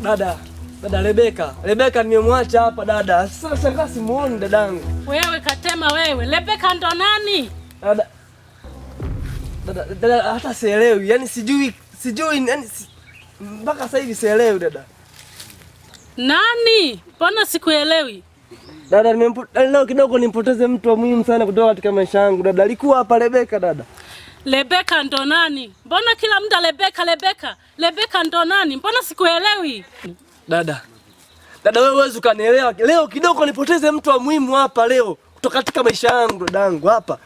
Dada Rebeka nimemwacha hapa dada. Sasa shangaa simuoni dadangu. Wewe Katema wewe. Rebeka ndo nani? Dada hata sielewi. Yaani sijui yani mpaka sasa hivi sielewi dada. Nani? Mbona sikuelewi? Dada leo kidogo nimpoteze mtu wa muhimu sana kutoka katika maisha yangu. Dada alikuwa hapa Rebeka dada. Rebeka ndo nani? Mbona kila muda Rebeka? Rebeka ndo nani? Mbona sikuelewi? Dada wewe huwezi ukanielewa. Leo kidogo nipoteze mtu wa muhimu hapa leo kutoka katika maisha yangu dadangu hapa.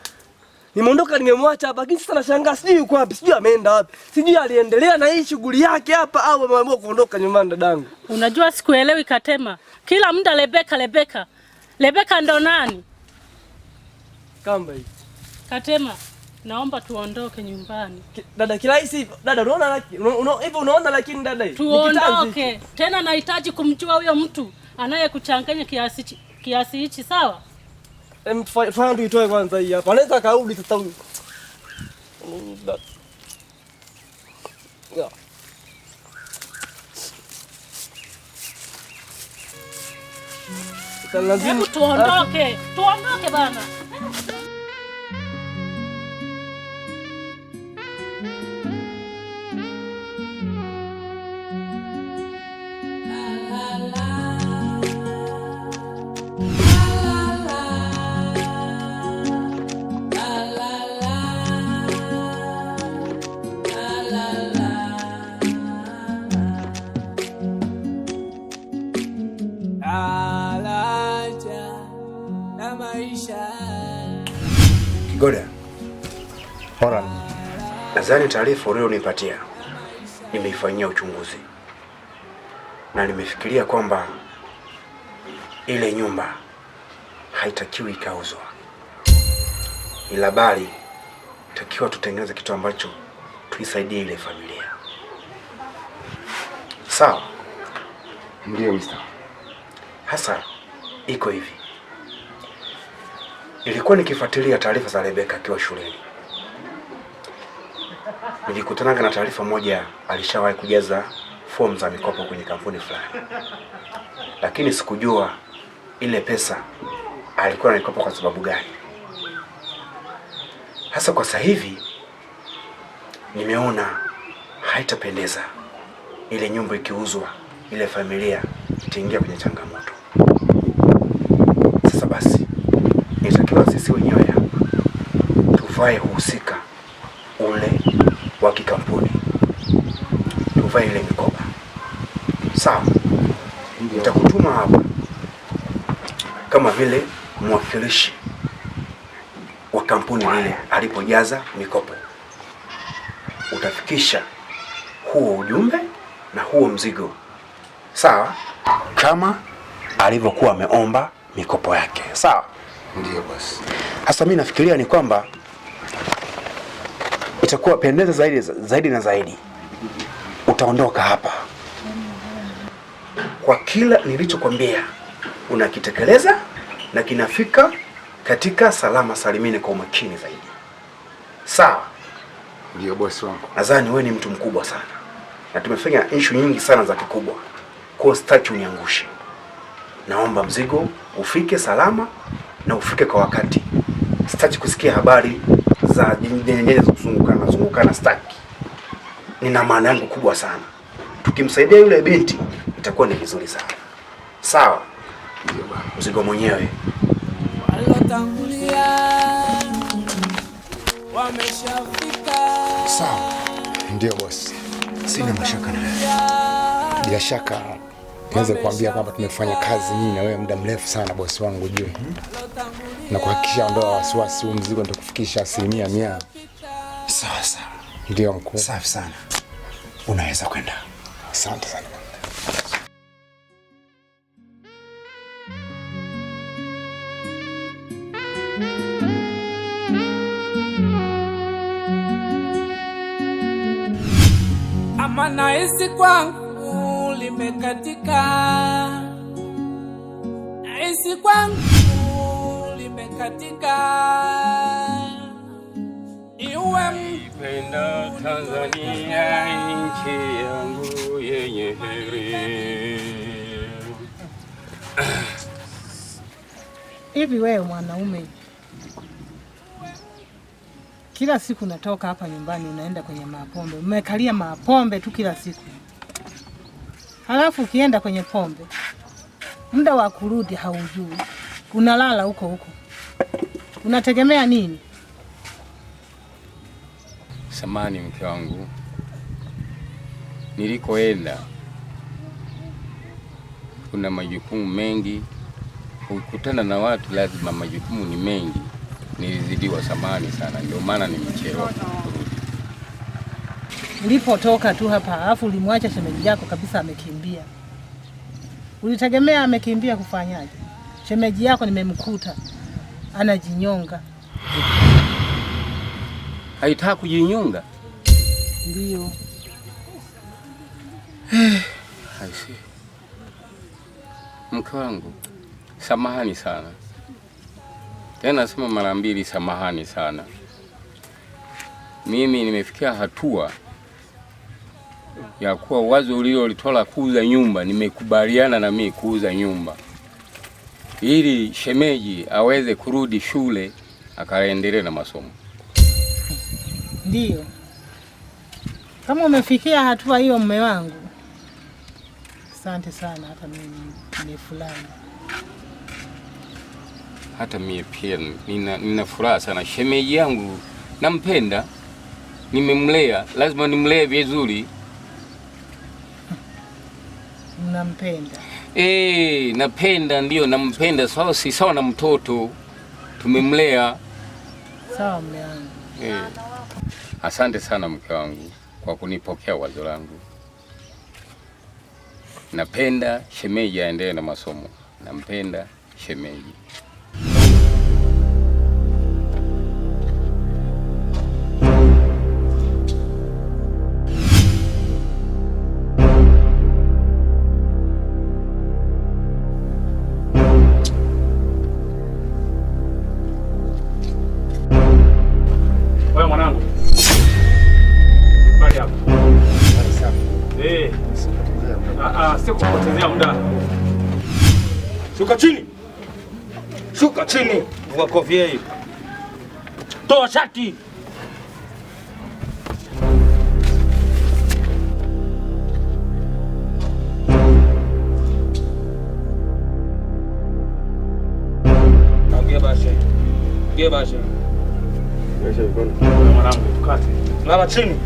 Nimeondoka nimemwacha hapa, lakini sasa nashangaa sijui yuko wapi, sijui ameenda wapi. Sijui aliendelea na hii shughuli yake hapa au ameamua kuondoka nyumbani dadangu. Unajua sikuelewi Katema. Kila muda Rebeka. Rebeka ndo nani? Kamba hii. Katema, naomba tuondoke nyumbani. Dada kirahisi hivyo. Dada unaona hivyo unaona lakini dada hii. Tuondoke. Tena nahitaji kumjua huyo mtu anayekuchanganya kiasi hichi sawa? Fanya tuitoe kwanza hii hapa. Anaweza karudi sasa huyu. Hebu tuondoke. Tuondoke bana. Kigoda. Horan. Nadhani taarifa uliyonipatia nimeifanyia uchunguzi. Na nimefikiria kwamba ile nyumba haitakiwi ikauzwa. Ila bali takiwa tutengeneze kitu ambacho tuisaidie ile familia. Sawa? Ndio Mr. Hasa iko hivi. Nilikuwa nikifuatilia taarifa za Rebeka akiwa shuleni. Nilikutana na taarifa moja alishawahi kujaza fomu za mikopo kwenye kampuni fulani. Lakini sikujua ile pesa alikuwa anaikopa kwa sababu gani. Hasa kwa sasa hivi nimeona haitapendeza ile nyumba ikiuzwa, ile familia itaingia kwenye changamoto. Sasa basi nitakiwa sisi wenyewe hapa tuvae husika ule wa kikampuni, tuvae ile mikoba. Sawa? Nitakutuma hapa kama vile mwakilishi wa kampuni ile alipojaza mikopo. Utafikisha huo ujumbe na huo mzigo, sawa, kama alivyokuwa ameomba mikopo yake. Sawa? Ndio basi. Sasa mimi nafikiria ni kwamba itakuwa pendeza zaidi na zaidi utaondoka hapa kwa kila nilichokwambia unakitekeleza na kinafika katika salama salimini kwa umakini zaidi. Sawa? Ndio bosi wangu. Nadhani wewe ni mtu mkubwa sana na tumefanya issue nyingi sana za kikubwa. Kwa sitaki uniangushe. Naomba mzigo ufike salama na ufike kwa wakati. Sitaki kusikia habari za nyenye zungukana sitaki. Nina maana yangu kubwa sana. Tukimsaidia yule binti itakuwa ni vizuri sana. Sawa? Ndio baba. Mzigo mwenyewe. Walotangulia wameshafika. Sawa. Ndio bosi. Sina mashaka na wewe. Bila shaka naweza kuambia kwamba tumefanya kazi nyingi na wewe muda mrefu sana bosi wangu juu. Na kuhakikisha ondoa wasiwasi, huu mzigo nitakufikisha 100%. Sawa sawa. Ndio mkuu. Safi sana. Unaweza kwenda. Asante sana. Ama nahisi kwangu limekatika, nahisi kwangu limekatika. Iwe naipenda Tanzania, nchi yangu yenye heri. Hivi wewe mwanaume, kila siku natoka hapa nyumbani unaenda kwenye mapombe, umekalia mapombe tu kila siku, halafu ukienda kwenye pombe muda wa kurudi haujui, unalala huko huko, unategemea nini? Samani mke wangu, nilikoenda kuna majukumu mengi, ukutana na watu lazima majukumu ni mengi, nilizidiwa. Samani sana, ndio maana nimechelewa kurudi. Ulipotoka tu hapa alafu ulimwacha shemeji yako kabisa amekimbia, ulitegemea amekimbia kufanyaje? Shemeji yako nimemkuta anajinyonga. Haitaka kujinyonga? Ndio. Haisi. Mke wangu, samahani sana. Tena nasema mara mbili samahani sana. Mimi nimefikia hatua ya kuwa wazo ulilolitoa kuuza nyumba, nimekubaliana na mimi kuuza nyumba ili shemeji aweze kurudi shule akaendelee na masomo. Ndio. Kama umefikia hatua hiyo mume wangu, asante sana, hata mimi nimefurahi. Hata mimi pia nina furaha sana. Shemeji yangu nampenda, nimemlea, lazima nimlee vizuri. Unampenda? Napenda, ndio nampenda. Sawa, si sawa na mtoto, tumemlea. Sawa mume wangu. Asante sana mke wangu kwa kunipokea wazo langu. Napenda shemeji aendelee na masomo. Nampenda shemeji. Wewe mwanangu. Bali hapo. Sio kupotezea muda. Shuka chini. Shuka chini. Vua kofia hii. Toa shati. Ongea basi. Mwanangu, tukate. Lala chini.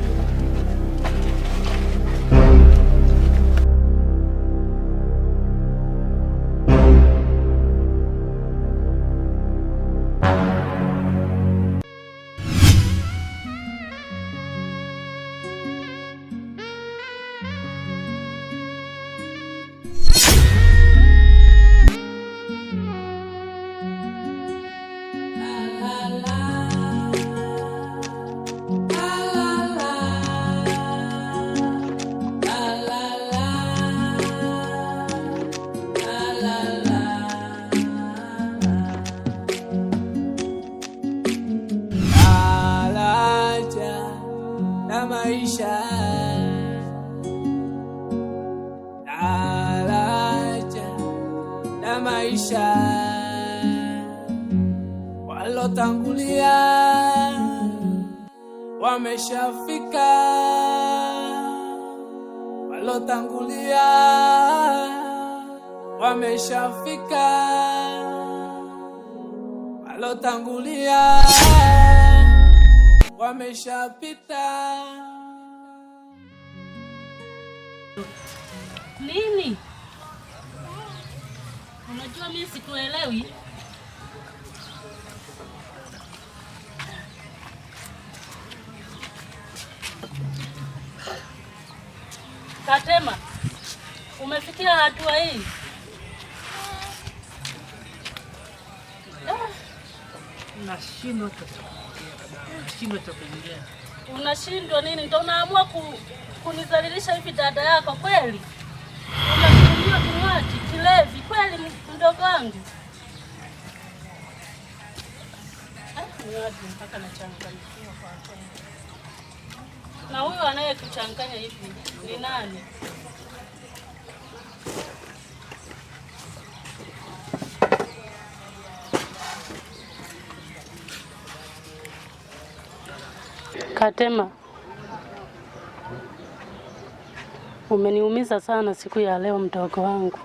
Maisha walotangulia wameshafika, walotangulia wameshafika, walotangulia wameshapita. Nini? Unajua mimi sikuelewi. Katema, umefikia hatua hii? Nashindwa kuongea. Unashindwa nini? Ndio unaamua kunizalilisha hivi dada yako kweli? Unakunywa kinywaji kilevi kweli mdogo wangu? Mpaka nachanganyikiwa kwa kweli. Na huyu anayekuchanganya hivi ni nani? Katema, umeniumiza sana siku ya leo mdogo wangu.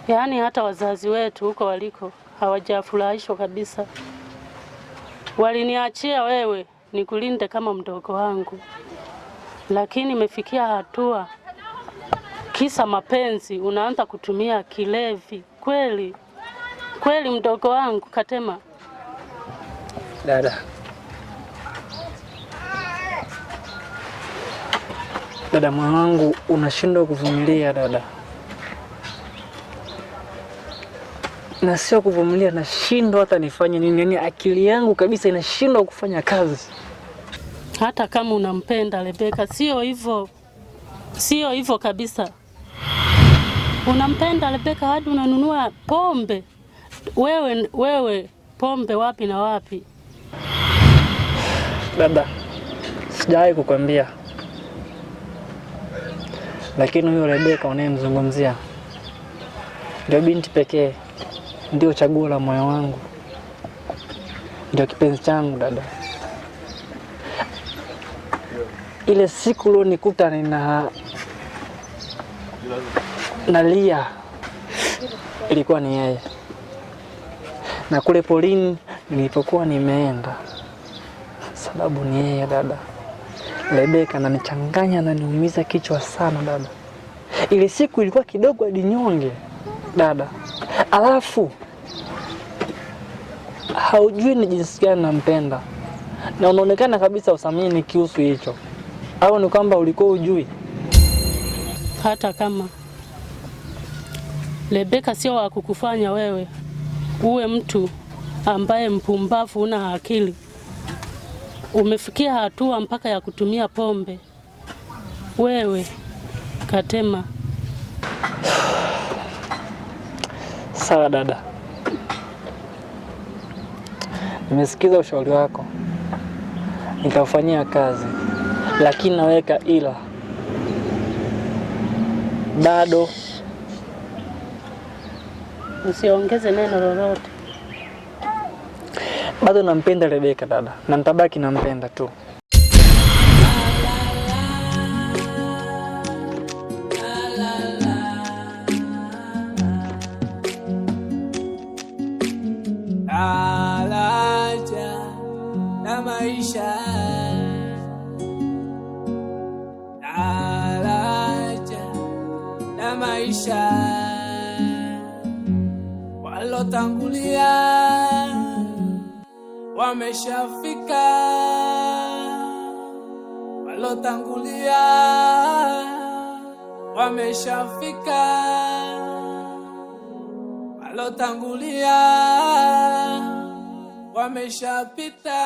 Yaani hata wazazi wetu huko waliko hawajafurahishwa kabisa. Waliniachia wewe nikulinde kama mdogo wangu. Lakini imefikia hatua kisa mapenzi unaanza kutumia kilevi. Kweli? Kweli mdogo wangu Katema? Dada. Dada mwanangu, unashindwa kuvumilia dada. Na sio kuvumilia, nashindwa hata nifanye nini. Yaani akili yangu kabisa inashindwa kufanya kazi. Hata kama unampenda Rebeka, sio hivyo. Sio hivyo kabisa. Unampenda Rebeka hadi unanunua pombe. Wewe pombe wapi na wapi? Dada, sijawahi kukwambia. Lakini huyo Rebeka unayemzungumzia ndio binti pekee, ndio chaguo la moyo wangu, ndio kipenzi changu dada. Ile siku leo nikuta nalia, ilikuwa ni yeye. Na kule polini nilipokuwa nimeenda, sababu ni yeye dada. Rebeka ananichanganya na niumiza kichwa sana dada. Ile siku ilikuwa kidogo hadi nyonge dada. Alafu haujui ni jinsi gani nampenda. Na unaonekana kabisa usamini kiusu hicho. Au ni kwamba ulikuwa ujui? Hata kama Rebeka sio wa kukufanya wewe uwe mtu ambaye mpumbavu una akili. Umefikia hatua mpaka ya kutumia pombe. Wewe Katema. Sawa dada. Nimesikiza ushauri wako. Nitafanyia kazi. Lakini naweka ila. Bado usiongeze neno lolote. Bado nampenda Rebeka dada. Na nitabaki nampenda tu. Alaja na maisha. Alaja na maisha. Walotangulia wameshafika. Walotangulia wameshafika. Walotangulia wameshapita.